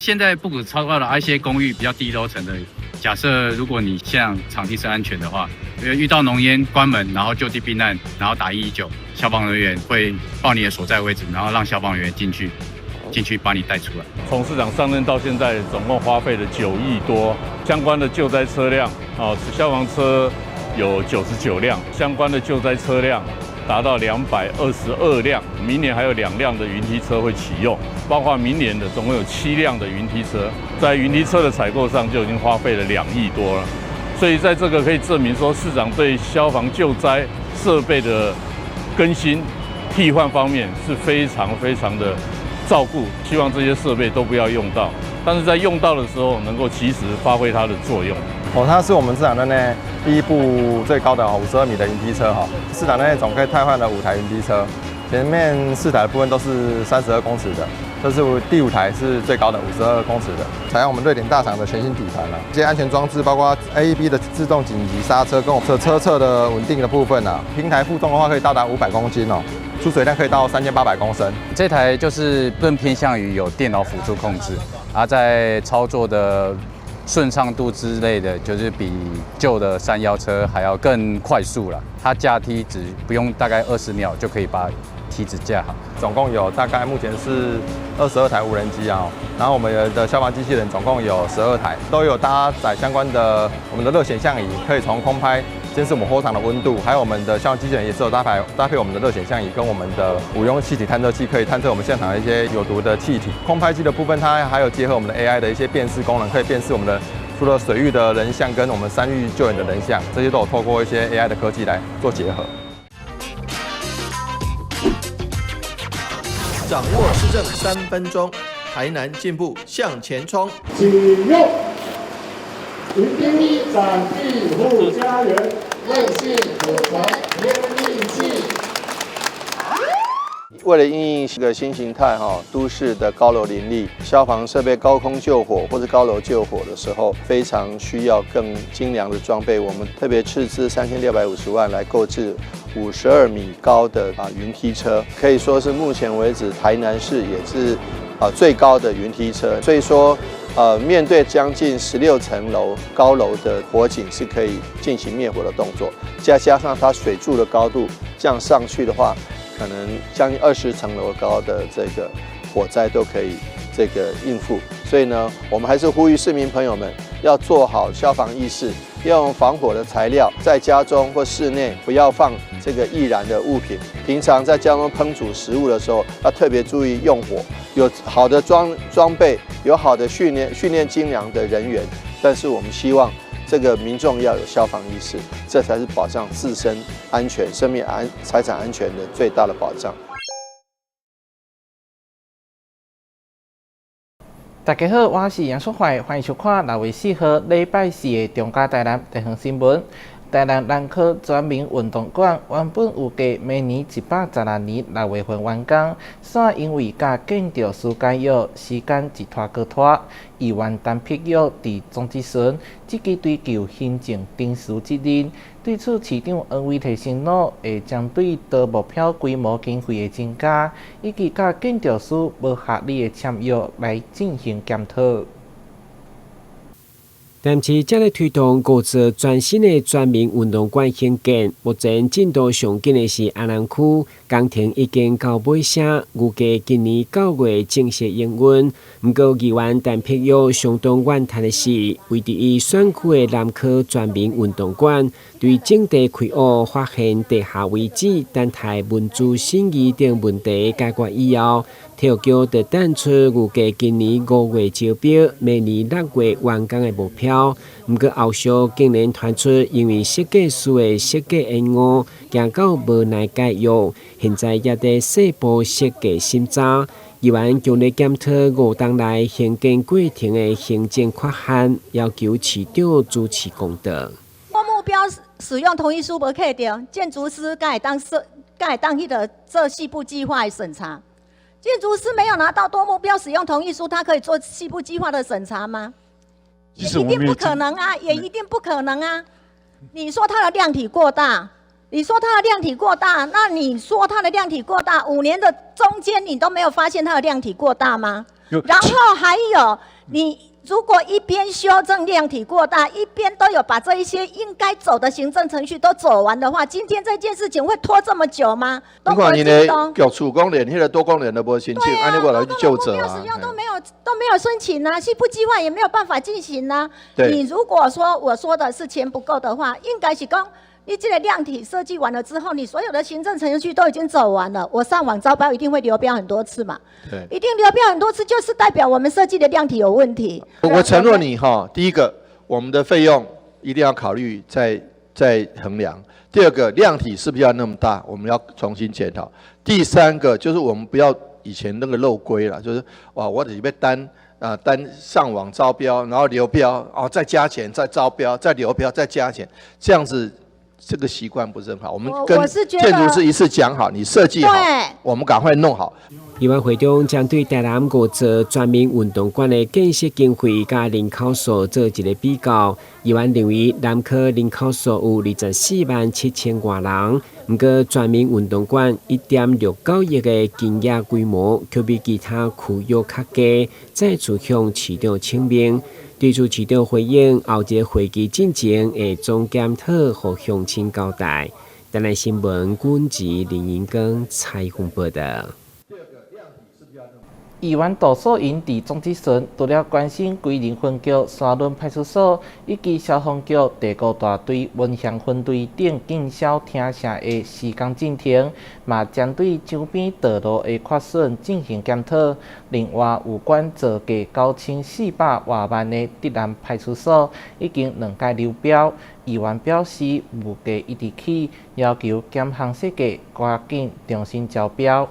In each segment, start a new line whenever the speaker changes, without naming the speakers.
現在不止超高樓，一些公寓比較低樓層的，假設如果你像場地是安全的話，遇到濃煙關門，然後就地避難，然後打119，消防人員會報你的所在位置，然後讓消防人員進去把你帶出來。
從市長上任到現在，總共花費了9億多，相關的救災車輛消防車有99輛，相關的救災車輛達到222輛，明年還有2輛的雲梯車會啟用，包括明年的總共有7輛的雲梯車，在雲梯車的採購上就已經花費了2億多了，所以在這個可以證明說，市長對消防救災設備的更新、替換方面是非常的照顧，希望這些設備都不要用到，但是在用到的时候能夠及時發揮它的作用。
它是我們市场任內第一部最高的52米的雲梯車市场任內總可以汰換了5台雲梯車，前面4台的部分都是32公尺的，這是第5台是最高的52公尺的，採用我們瑞典大廠的全新底盤這些安全裝置包括 AEB 的自動緊急剎車跟我們車側的穩定的部分平台負重的話可以到達500公斤出水量可以到3800公升。
這台就是更偏向於有電腦輔助控制，在操作的順暢度之類的，就是比舊的311車還要更快速了。它架梯只不用大概20秒就可以把梯子架好。
总共有大概目前是22台無人機然後我們的消防機器人总共有12台，都有搭載相關的我們的熱顯像儀，可以從空拍監視我們火場的溫度，還有我們的消防機器人也是有搭配我們的熱顯像儀跟我們的五用气體探測器，可以探測我們現场的一些有毒的气体。空拍机的部分，它還有結合我們的 AI 的一些辨識功能，可以辨識我們的除了水域的人像跟我們山域救援的人像，這些都有透過一些 AI 的科技來做結合。
掌握施政3分鐘，台南進步向前衝。
請用雲梯展地護家園，衛星火柴天力氣。
為了因應這個新形態都市的高樓林立，消防設備高空救火或者高樓救火的時候，非常需要更精良的裝備。我們特別斥資3650萬來購置52米高的雲梯車，可以說是目前為止台南市也是最高的雲梯車。所以說面對将近16層樓高樓的火警是可以進行滅火的動作，加上它水柱的高度這樣上去的話，可能將近20層樓高的這個火災都可以應付。所以呢，我們還是呼籲市民朋友們要做好消防意識，要用防火的材料，在家中或室內不要放这个易燃的物品。平常在家中烹煮食物的时候，要特別注意用火。有好的裝備，有好的訓練精良的人員，但是我們希望這個民眾要有消防意識，這才是保障自身安全、生命財產安全的最大的保障。
大家好，我是楊淑懷，歡迎收看6月4號禮拜4的中嘉台南地方新聞。台南蘭科全民運動館原本預計明年112年6月份完工，卻因為甲建築師解約，時間一拖再拖。議員陳碧玉佇總質詢，積極追究行政定數責任。對此，市長黃偉提承諾會針對大目標規模經費的增加，以及甲建築師無合理的簽約來進行檢討。
但是，正在推動購置全新的全民運動館興建，目前進度上緊的是安南區工程已經到尾聲，預計今年9月正式營運。不過，議員陳碧玉相當怨嘆的是，位於伊選區的南科全民運動館，對整地開塢發現地下遺址、等待文資審議等問題解決以後，體育局就定出預計今年5月招標，明年6月完工的目標。不過後續竟然傳出因為設計師的設計延誤，行到無奈解約，現在也在細部設計審查。議員強烈檢討5檔內興建過程的行政缺陷，要求市長主持公道。
目標使用同意書無客到，建築師該當迄個做細部計劃的審查。建築師沒有拿到多目標使用同意書，他可以做細部計劃的審查嗎？也一定不可能啊，也一定不可能啊！你說它的量體過大，那你說它的量體過大，5年的中間你都沒有發現它的量體過大嗎？然後還有你如果一邊修正量體過大，一邊都有把這一些應該走的行政程序都走完的話，今天這件事情會拖這麼久嗎？
你看你的局處講連那個多功能都沒申請，按你過來去就責啊。
都沒有申請啊，西部計劃也沒有辦法進行啊。你如果說我說的是錢不夠的話，應該是講你這個量體設計完了之後，你所有的行政程序都已經走完了，我上網招標一定會流標很多次嘛。對，一定流標很多次，就是代表我們設計的量體有問題。
我承諾你哈，第一個，我們的費用一定要考慮再衡量；第二個，量體是不是要那麼大，我們要重新檢討；第三個，就是我們不要以前那個漏規了，就是哇，我只被單上網招標，然後流標哦，再加錢，再招標，再流標，再加錢，這樣子。這個習慣不是很好，我們跟建築師一次講好，你設計好，我們趕快弄好。
議員會中將對台南5座專名運動館的建設經費加人口數做一個比較。議員認為南科人口數有24萬7000多人，不過專名運動館1.69億的經營規模，卻比其他區域較低，再次向市長請命。對此市長回應，後一個會期進前會總檢討和鄉親交代。台南新聞軍籍林英光採訪報道。
議員杜素英在總質詢除了關心歸仁分局沙崙派出所以及消防局第5大隊文祥分隊等警消廳舍的時間進程，嘛針對周邊道路的缺損進行檢討。另外，有關造價9400多萬的德蘭派出所已經2屆流標，議員表示物價一直起，要求檢項設計趕緊重新招標。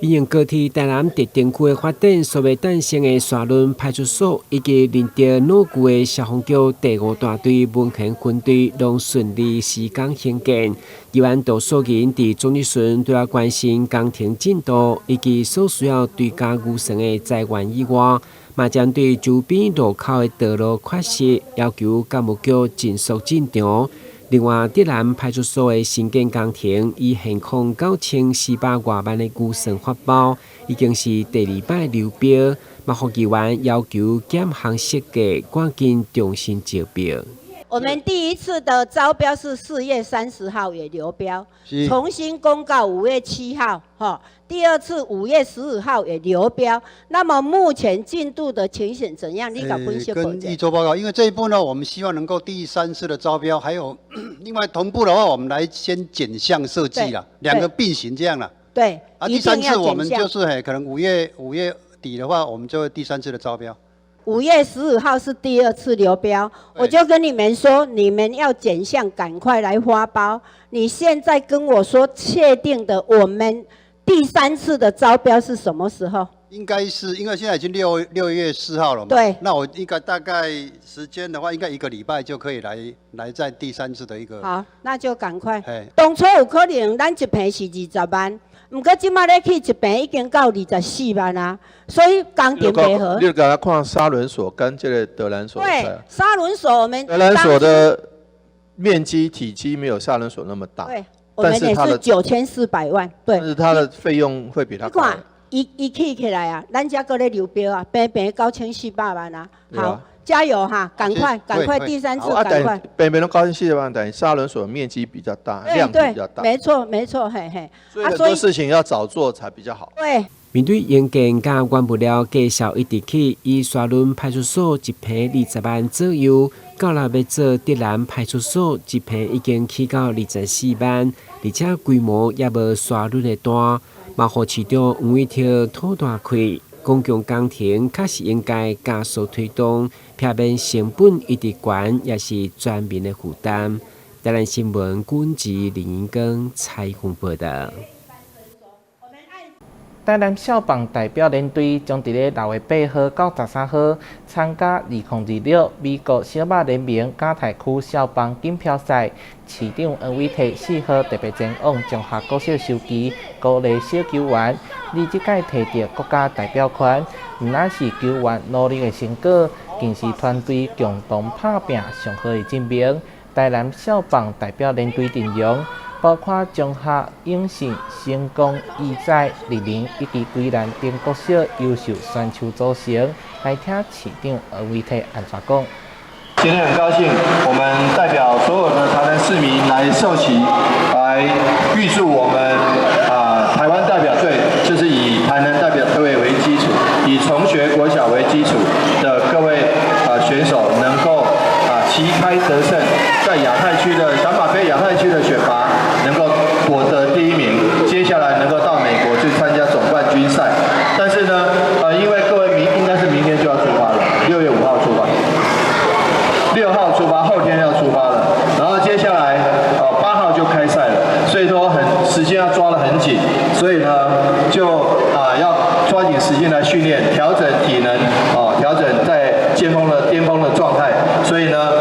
因應高鐵台南特定區的發展所要誕生的沙崙派出所，以及鄰近老舊的消防局第5大隊文賢分隊，攏順利施工興建。議員杜素英在總質詢除了關心工程進度以及所需要追加預算的財源以外，嘛針對周邊路口的道路缺失，要求干務局盡速進場。另外，德蘭派出所的新建工程以現況9400多萬的預算發包，已經是第2擺流標，嘛，予議員要求檢項設計趕緊重新招標。
我們第一次的招標是4月30號也流標，重新公告5月7號，哈，第二次5月15號也流標。那麼目前進度的情形怎樣？你搞分析跟議周報告，因為這一步呢，我們希望能夠第3次的招標，還有另外同步的話，我們來先減項設計啦，2個並行這樣啦。對，啊，第3次我們就是可能5月底的話，我們就會第3次的招標。5月15號是第2次流標，我就跟你們說，你們要減項，趕快來發包。你現在跟我說確定的，我們第3次的招標是什麼時候？應該是因為現在已經6月4號了嘛。對。那我應該大概時間的話，應該1個禮拜就可以來在第3次的一個。好，那就趕快。當初有可能咱一坪是20萬。不過今麥咧去一坪已經到24萬啊，所以工程配合。你給他看沙崙所跟這個德蘭所。對，沙崙所我們。德蘭所的面積體積沒有沙崙所那麼大。對，我們也是9400萬。對。但是它的費用會比它高。你看，一起來啊，咱家擱咧流標啊，坪9400萬啊。好。加油哈！趕快，第3次趕快。北都高興400萬，等於沙崙所面積比較大，量比較大。沒錯，嘿嘿。所以很多事情要早做才比較好。對。
面對營建甲原物料介紹一直起，以沙崙派出所一坪20萬左右，到了要做德蘭派出所一坪已經起到24萬，而且規模也無沙崙的大，嘛予市長黃偉哲吐大氣。公共工程確實應該加速推動，避免成本一直高，也是全民的負擔。台南新聞軍籍林英光採訪報道。台南少棒代表聯隊將在6月8號到13號參加2026美國小馬聯盟亞太區少棒錦標賽。市長黃偉哲4號特別前往中華國小授旗，鼓勵小球員，你這屆摕到國家代表權，毋但是球員努力的成果，更是團隊共同打拼上好的證明。台南少棒代表聯隊陣容
包括綜合應信、成功、義載、立林以及歸蘭等國小優秀選手組成。來聽市長黃偉綽安怎講。
今天很高興，我們代表所有的台南市民來授旗，來預祝我們台灣代表隊，就是以台南代表隊為基礎，以崇學國小為基礎的各位選手能夠旗開得勝，在亞太區的小馬杯亞太區的選拔能夠奪得第1名，接下來能夠到美國去參加總冠軍賽。但是呢，因為各位應該是明天就要出發了，6月5號出發，6號出發，後天要出發了，然後接下來8號就開賽了，所以說時間要抓得很緊，所以呢就要抓緊時間來訓練，調整體能，調整在巔峰的狀態，所以呢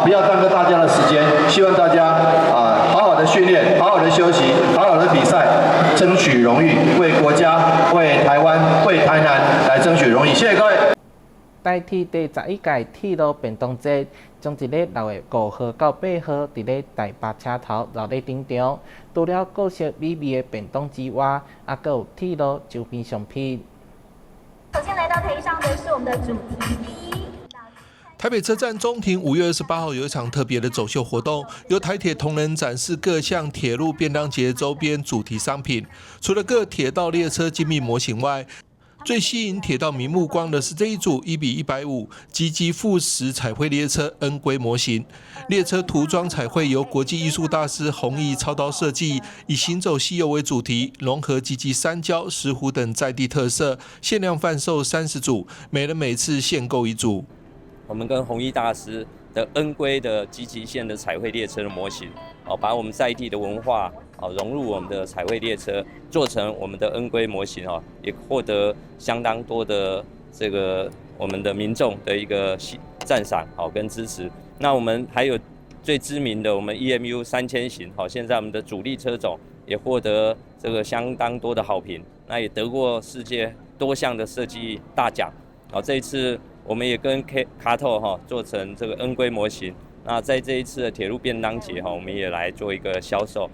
不要耽擱大家的時間，希望大家好好的訓練，好好的休息，好好的比賽，爭取榮譽，為國家、為台灣、為台南來爭取榮譽。謝謝各位。
代替第11屆鐵路便當節，將一日6月5號到8號，佇咧台北車頭熱烈登場。除了各式美味的便當之外，還有鐵路周邊商品。
首先來到台上的是我們的主題1。
台北車站中庭5月28號有一場特別的走秀活動，由台鐵同仁展示各項鐵路便當節周邊主題商品。除了各鐵道列車精密模型外，最吸引鐵道迷目光的是這一組1:150積極副食彩繪列車 N 規模型。列車塗裝彩繪由國際藝術大師弘毅操刀設計，以行走西遊為主題，融合積極山椒、石虎等在地特色，限量販售30組，每人每次限購1組。
我們跟弘毅大師的 N 規的積極線的彩繪列車的模型，把我們在地的文化融入我們的彩繪列車，做成我們的 N 規模型，也獲得相當多的這個我們的民眾的一個讚賞跟支持。那我們還有最知名的我們 EMU 3000型，現在我們的主力車種也獲得這個相當多的好評，那也得過世界多項的設計大獎。這一次我們也跟卡透做成這個 N 規模型，那在這一次的鐵路便當節我們也來做一個銷售。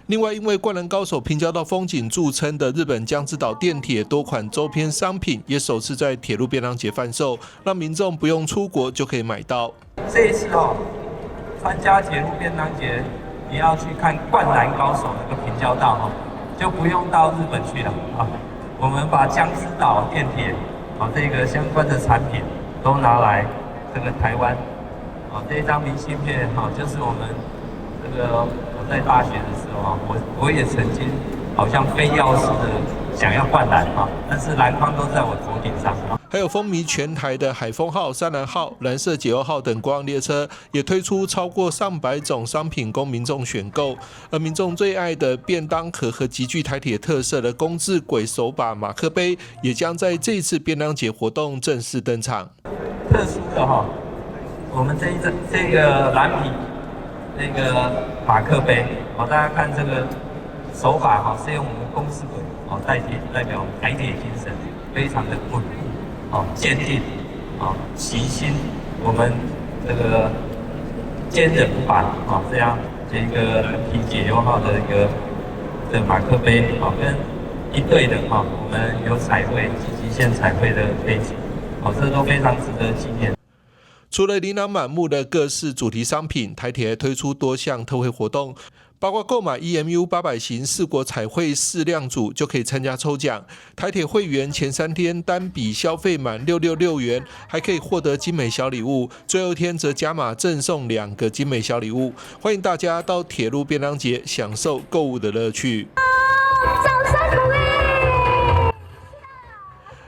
另外，因為灌籃高手平交道風景著稱的日本江之島電鐵多款周邊商品也首次在鐵路便當節販售，讓民眾不用出國就可以買到。
這一次參加鐵路便當節，你要去看灌籃高手那個平交道就不用到日本去了我們把江之島電鐵這個相關的產品都拿來這個台灣這一張明信片就是我們這個我在大學的時候我也曾經好像非要式的想要灌籃但是籃筐都在我頭頂上
還有風靡全台的海豐號、山南號、藍色解憂號等觀光列車，也推出超過100種商品供民眾選購。而民眾最愛的便當盒和極具台鐵特色的公字軌手把馬克杯，也將在這一次便當節活動正式登場。
特殊的我們這個藍皮那個馬克杯大家看這個手把是用我們公字軌代表台鐵精神，非常的穩固。堅定，齊心，我們這個堅韌不拔，這樣一個藍皮解憂號的一個馬克杯，跟一對的我們有彩繪、積極線彩繪的背景，這都非常值得紀念。
除了琳琅滿目的各式主題商品，台鐵還推出多項特惠活動。包括購買 EMU 800型4國彩繪4輛組就可以參加抽獎。台鐵會員前3天單筆消費滿666元，還可以獲得精美小禮物。最後一天則加碼贈送2個精美小禮物。歡迎大家到鐵路便當節享受購物的樂趣。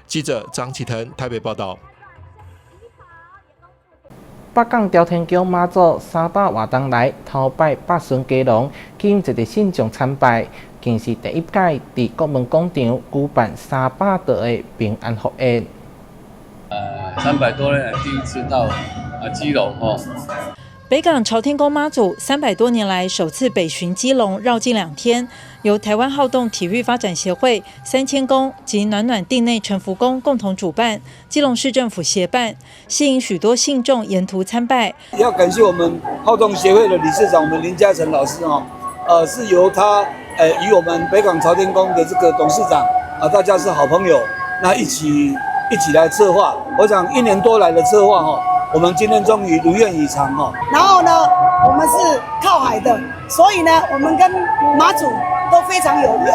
記者張啟騰台北報道。北港朝天宮媽祖300活動來頭擺百順佳龍，今一日信眾參拜，更是第1屆佇國門廣場舉辦300桌的平安福宴。
300多年來第一次到基隆
北港朝天宮媽祖300多年來首次北巡基隆，繞境2天，由台灣好動體育發展協會、3000宮及暖暖定內陳福宮共同主辦，基隆市政府協辦，吸引許多信眾沿途參拜。
要感謝我們好動協會的理事長我們林嘉誠老師是由他與我們北港朝天宮的這個董事長大家是好朋友，那一起來策劃。我想1年多來的策劃我們今天終於如願以償
然後呢，我們是靠海的，所以呢，我們跟馬祖都非常有緣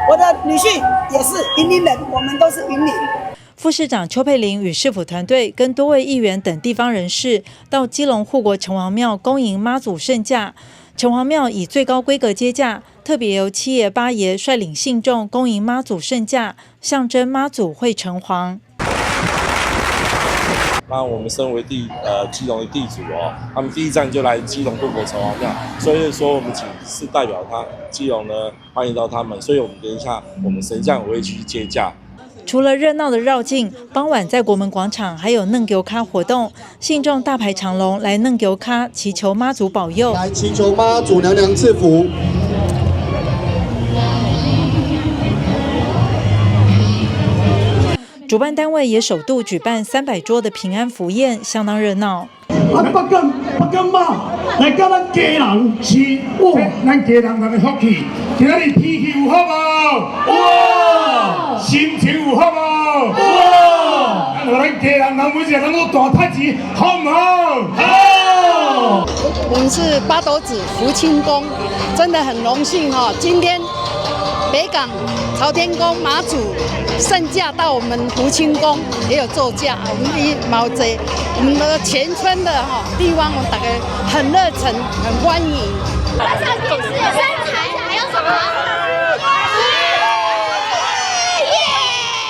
我的女婿也是雲林人，我們都是雲林。
副市長邱佩玲與市府團隊跟多位議員等地方人士到基隆護國城隍廟恭迎媽祖聖駕。城隍廟以最高規格接駕，特別由七爺八爺率領信眾恭迎媽祖聖駕，象徵媽祖會城隍。
那我們身為基隆的地主他們第一站就來基隆護國城隍廟，所以說我們僅是代表基隆呢歡迎到他們，所以我們等一下我們神將也會去接駕。
除了熱鬧的繞境，傍晚在國門廣場還有嫩球咖活動，信眾大排長龍來嫩球咖祈求媽祖保佑，
來祈求媽祖娘娘賜福。
主辦單位也首度舉辦300桌的平安福宴，相當熱鬧。
北港媽來跟咱家人是哇，咱家人人的福氣，今仔日天氣有好無？哇，心情有好無？哇，咱家人每一個人都大太極，好唔好？好。
我們是八斗子福清宮，真的很榮幸今天北港朝天宮媽祖聖駕到我們福清宮也有座駕，我們的全村的地方，我們大家很熱忱，很歡迎。
電視有3台，還有什麼？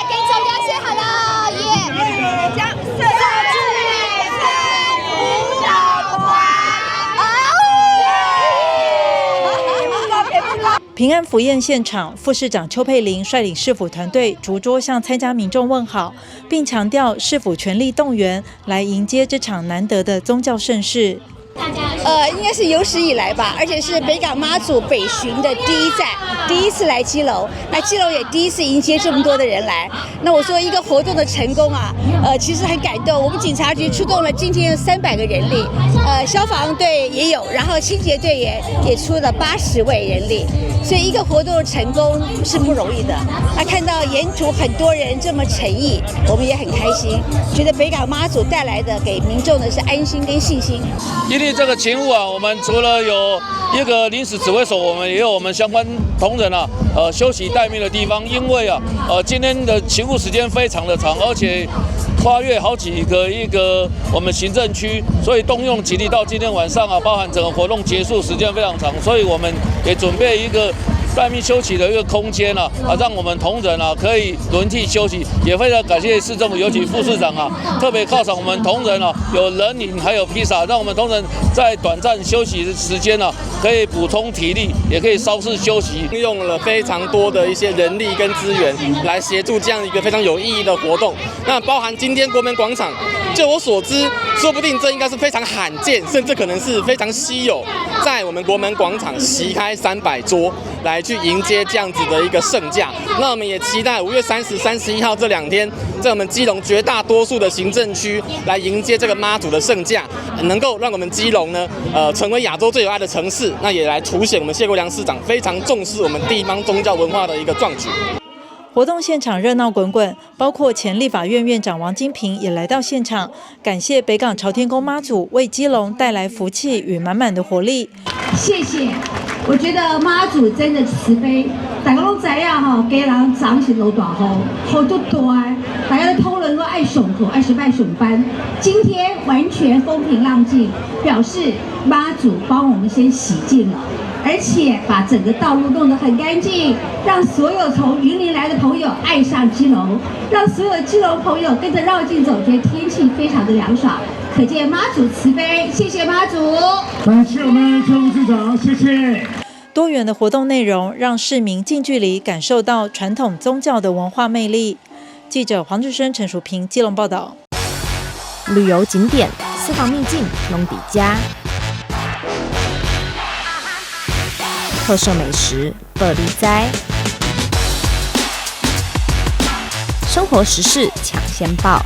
給中央說好了，
平安福宴現場，副市長邱佩玲率領市府團隊逐桌向參加民眾問好，並強調市府全力動員來迎接這場難得的宗教盛事。
應該是有史以來吧，而且是北港媽祖北巡的第一站，第一次來基隆，那基隆也第一次迎接這麼多的人來。那我說一個活動的成功其實很感動。我們警察局出動了今天300個人力，消防隊也有，然後清潔隊也出了80位人力，所以一個活動的成功是不容易的。那看到沿途很多人這麼誠意，我們也很開心，覺得北港媽祖帶來的給民眾的是安心跟信心。
因為這個勤務我們除了有一個臨時指揮所，我們也有我們相關同仁休息待命的地方。因為今天的勤務時間非常的長，而且跨越好幾個我們行政區，所以動用警力到今天晚上包含整個活動結束時間非常長，所以我們也準備一個待命休息的一個空間讓我們同仁可以輪替休息。也非常感謝市政府，尤其副市長特別犒賞我們同仁有冷飲還有披薩，讓我們同仁在短暫休息的時間可以補充體力，也可以稍事休息。
用了非常多的一些人力跟資源來協助這樣一個非常有意義的活動。那包含今天國門廣場，就我所知，說不定這應該是非常罕見，甚至可能是非常稀有，在我們國門廣場席開300桌來去迎接這樣子的一個聖駕。那我們也期待5月30、31號這2天，在我們基隆絕大多數的行政區來迎接這個媽祖的聖駕，能夠讓我們基隆呢成為亞洲最有愛的城市。那也來凸顯我們謝國樑市長非常重視我們地方宗教文化的一個壯舉。
活動現場熱鬧滾滾，包括前立法院院長王金平也來到現場，感謝北港朝天宮媽祖為基隆帶來福氣與滿滿的活力。
謝謝，我覺得媽祖真的慈悲，大家都知道家人長是老大好多大，大家的同仁都愛上課，愛拜上班。今天完全風平浪靜，表示媽祖幫我們先洗淨了。而且把整個道路弄得很乾淨，讓所有從雲林來的朋友愛上基隆，讓所有基隆朋友跟着繞境走，覺得天氣非常的涼爽，可見媽祖慈悲，謝謝媽祖。
感謝我們邱副市長，謝謝。
多元的活動內容讓市民近距離感受到傳統宗教的文化魅力。記者黃志生、陳淑平基隆報道。
旅遊景點、私房秘境攏底家。特色美食百里栽，生活時事搶先報，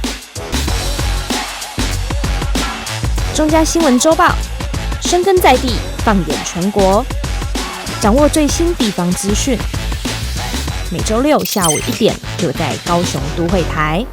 中嘉新聞週報，深耕在地，放眼全國。掌握最新地方資訊。每週6下午1點，就在高雄都會台。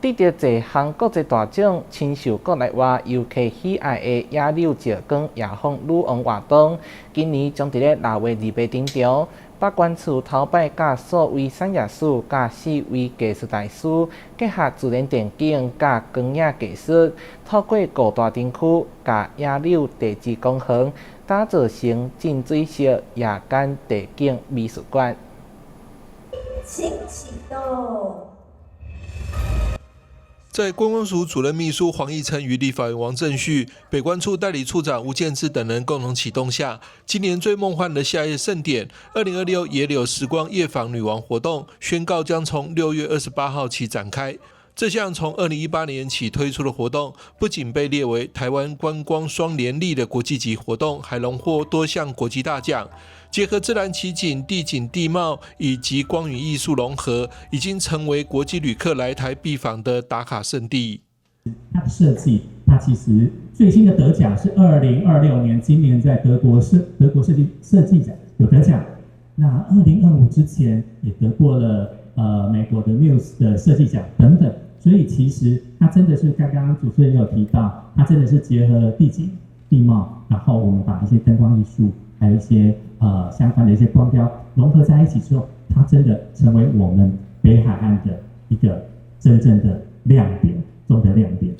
得到多項國際大獎，深受國內外遊客喜愛的野柳石崗夜訪女王活動，今年將在6月28登場。北關處頭擺甲數位產業師、甲4位技術大師，結合自然電景、甲光影技術，透過5大燈區、甲野柳地質工程，打造成浸水式夜間地景美術館。
請啟動。
在觀光署主任秘書黃義成與立法委員王正旭、北關處代理處長吳建志等人共同啟動下，今年最夢幻的夏夜盛典2026野柳時光夜訪女王活動宣告將從6月28號起展開。這項從2018年起推出的活動，不僅被列為台灣觀光雙聯立的國際級活動，還榮獲多項國際大獎。結合自然奇景、地景地貌以及光與藝術融合，已經成為國際旅客來台必訪的打卡勝地。
它的設計，它其實最新的得獎是2026年，今年在德國設計獎有得獎。那2025之前也得過了美國的 Muse 的設計獎等等。所以其實它真的是剛剛主持人有提到，它真的是結合了地景、地貌，然後我們把一些燈光藝術，還有一些相關的一些光雕融合在一起之後，它真的成為我們北海岸的一個真正的亮點中的亮點。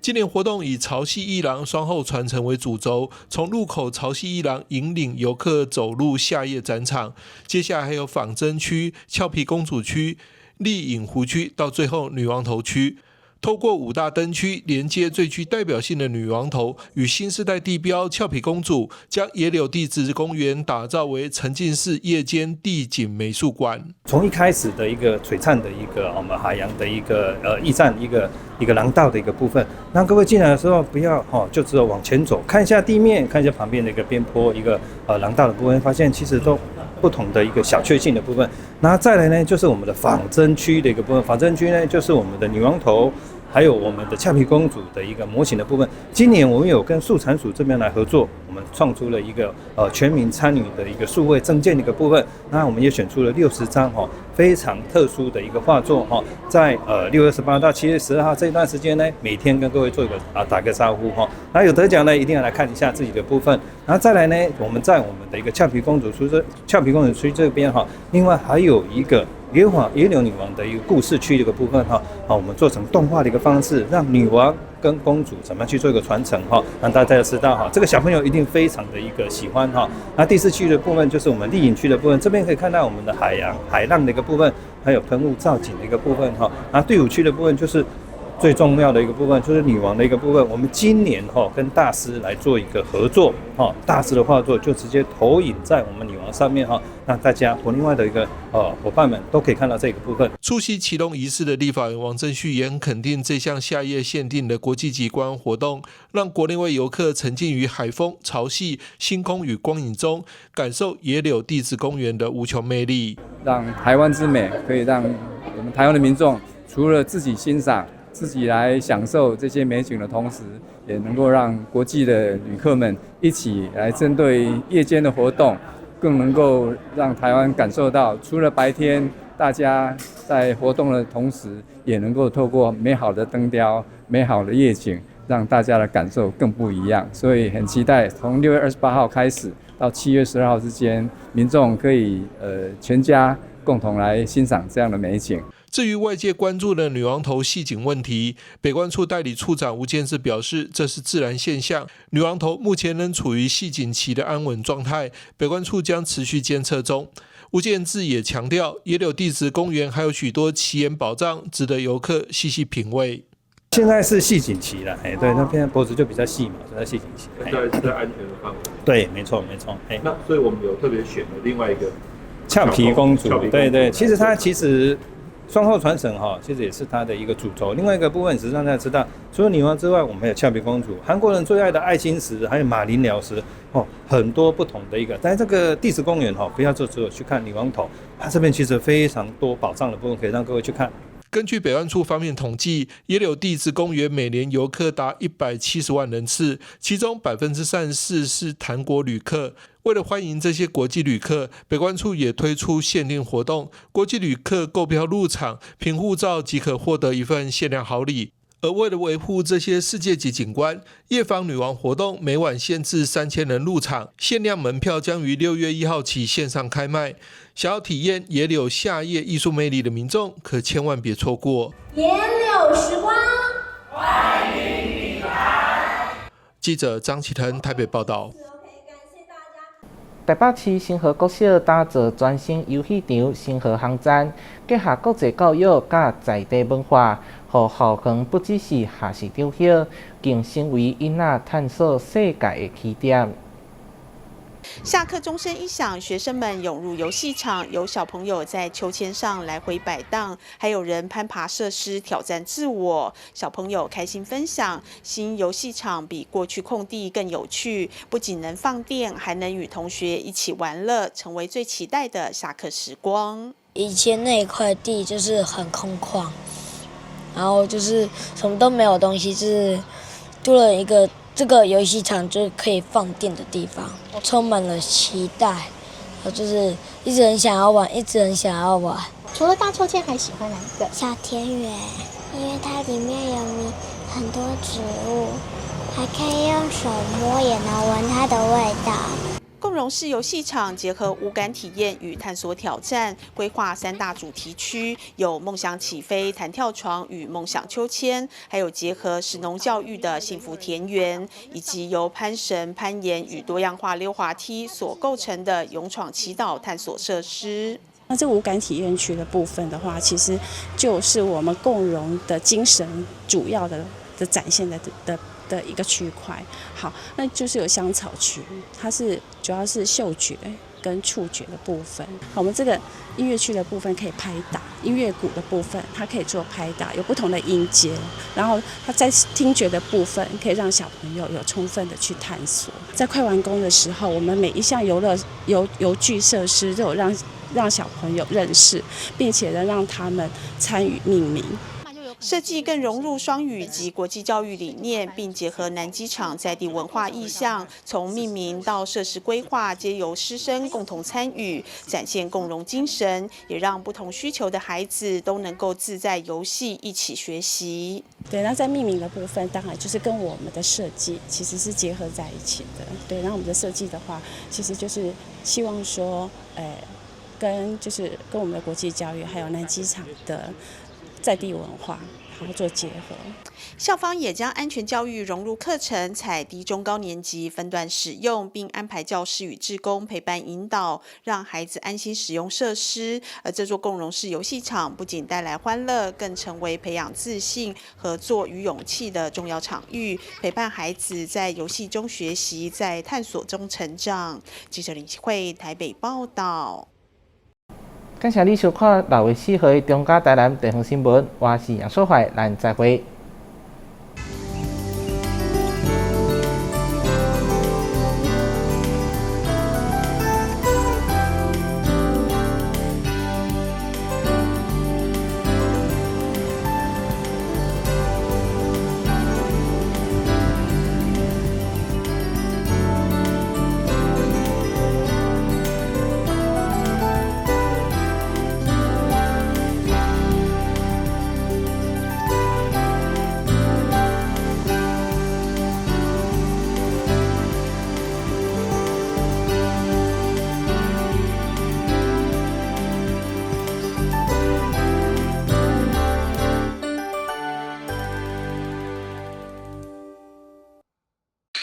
今年活動以潮汐藝廊雙後傳承為主軸，從入口潮汐藝廊引領遊客走入夏夜展場，接下來還有仿真區、俏皮公主區、麗影湖區，到最後女王頭區。透過5大燈區連接最具代表性的女王頭與新世代地標俏皮公主，將野柳地質公園打造為沉浸式夜間地景美術館。
從一開始的一個璀璨的一個我們海洋的一個驛站一個廊道的一個部分，讓各位進來的時候不要就只有往前走，看一下地面，看一下旁邊的一個邊坡一個廊道的部分，發現其實都不同的一個小確幸的部分。然後再來呢，就是我們的仿真區的一個部分，仿真區呢就是我們的女王頭，還有我們的俏皮公主的一個模型的部分。今年我們有跟數產署這邊來合作，我們創出了一個全民參與的一個數位證件的一個部分。那我們也選出了60張非常特殊的一個畫作在6月18到7月12號這段時間呢，每天跟各位做一個打個招呼那有得獎呢，一定要來看一下自己的部分。然後再來呢，我們在我們的一個俏皮公主區這邊另外還有一個野柳女王的一個故事區的一個部分我們做成動畫的一個方式，讓女王跟公主怎麼去做一個傳承讓大家知道这個小朋友一定非常的一個喜歡那第4區的部分就是我們麗影區的部分，這邊可以看到我們的海浪的一個部分，還有噴霧造景的一個部分那第5區的部分就是最重要的一個部分，就是女王的一個部分。我們今年跟大師來做一個合作大師的畫作就直接投影在我們女王上面讓大家和另外的一個夥伴們都可以看到這個部分。
出席啟動儀式的立法委員王正旭也很肯定這項夏夜限定的國際級觀光活動，讓國內外遊客沉浸於海風、潮汐、星空與光影中，感受野柳地質公園的無窮魅力。
讓台灣之美可以讓我們台灣的民眾除了自己欣賞、自己來享受這些美景的同時，也能夠讓國際的旅客們一起來針對夜間的活動，更能夠讓台灣感受到，除了白天大家在活動的同時，也能夠透過美好的燈雕、美好的夜景，讓大家的感受更不一樣。所以很期待從6月28號開始到7月12號之間，民眾可以全家共同來欣賞這樣的美景。
至於外界關注的女王頭戲景問題，北關處代理處長吳建志表示，這是自然現象。女王頭目前仍處於戲景期的安穩狀態，北關處將持續監測中。吳建志也強調，野柳地質公園還有許多奇岩寶藏，值得遊客細細品味。
現在是戲景期了，對，那邊脖子就比較細嘛，就在戲景期。
在安全的範圍。
對，沒錯。
那所以我們有特別選了另外一個
俏皮公主，對，其實它雙後傳承其實也是它的一個主軸。另外一個部分，實際上大家知道，除了女王之外，我們還有俏皮公主，韓國人最愛的愛心石，還有馬林寮石很多不同的一個。但這個地質公園不要就只有去看女王頭，它這邊其實非常多寶藏的部分可以讓各位去看。
根據北灣處方面統計，野柳地質公園每年遊客達170萬人次，其中34%是韓國旅客。為了歡迎這些國際旅客，北關處也推出限定活動，國際旅客購票入場，憑護照即可獲得一份限量好禮。而為了維護這些世界級景觀，夜訪女王活動每晚限制3000人入場，限量門票將於6月1號起線上開賣。想要體驗野柳夏夜藝術魅力的民眾，可千萬別錯過。
野柳時光，
歡迎你來。記者張啟騰台北報道。
台北市新河國小打造全新遊戲場新河航站，結合國際教育甲在地文化，讓校園不只是學習中心，更成為囡仔探索世界的起點。
下課鐘聲一響，學生們湧入遊戲場，有小朋友在秋千上來回擺盪，還有人攀爬設施挑戰自我。小朋友開心分享，新遊戲場比過去空地更有趣，不僅能放電，還能與同學一起玩樂，成為最期待的下課時光。
以前那一塊地就是很空曠，然後就是什麼都沒有東西，就是多了一個這個遊戲場，就是可以放電的地方，充滿了期待，就是一直很想要玩，一直很想要玩。
除了大秋千，還喜歡哪一個？
小田園，因為它裡面有很多植物，還可以用手摸，也能聞它的味道。
共融式遊戲場結合五感體驗與探索挑戰，規劃3大主題區，有夢想起飛彈跳床與夢想秋千，還有結合食農教育的幸福田園，以及由攀繩、攀岩與多樣化溜滑梯所構成的勇闖祈禱探索設施。
那這五感體驗區的部分的話，其實就是我們共融的精神主要的展現的一個區塊。好，那就是有香草區，它是主要是嗅覺跟觸覺的部分。好，我們這個音樂區的部分可以拍打，音樂鼓的部分它可以做拍打，有不同的音階。然後它在聽覺的部分可以讓小朋友有充分的去探索。在快完工的時候，我們每一項遊具設施都有讓小朋友認識，並且呢讓他們參與命名。
設計更融入雙語及國際教育理念，並結合南機場在地文化意象，從命名到設施規劃，皆由師生共同參與，展現共融精神，也讓不同需求的孩子都能夠自在遊戲一起學習。
對，那在命名的部分，當然就是跟我們的設計其實是結合在一起的。对，然後我們的設計的話，其實就是希望說，跟我們的國際教育還有南機場的在地文化，然後做結合。
校方也將安全教育融入課程，採低中高年級分段使用，並安排教師與志工陪伴引導，讓孩子安心使用設施。而這座共融式遊戲場不僅帶來歡樂，更成為培養自信、合作與勇氣的重要場域，陪伴孩子在遊戲中學習，在探索中成長。記者林啟慧台北報道。
感謝你收看6月4號的中嘉台南地方新聞，我是楊淑懷，咱再會。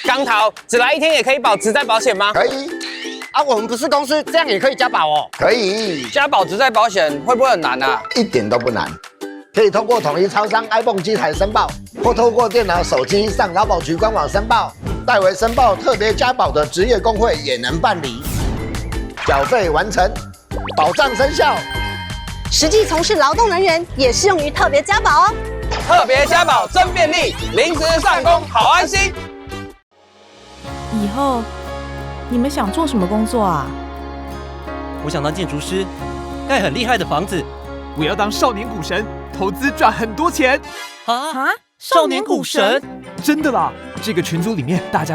剛桃只來1天也可以保職災保險嗎？
可以。啊，我們不是公司，這樣也可以加保哦。可以。
加保職災保險會不會很難啊？
一點都不難，可以通過統一超商 iPhone 機台申報，或透過電腦、手機上勞保局官網申報。代為申報特別加保的職業工會也能辦理。繳費完成，保障生效。
實際從事勞動人員也適用於特別加保哦。
特別加保真便利，臨時上工好安心。
以後你們想做什麼工作啊？
我想當建築師，蓋很厲害的房子。
我要當少年股神，投
投資賺很多錢。
少年股神？
真的啦！這個群組裡面大家都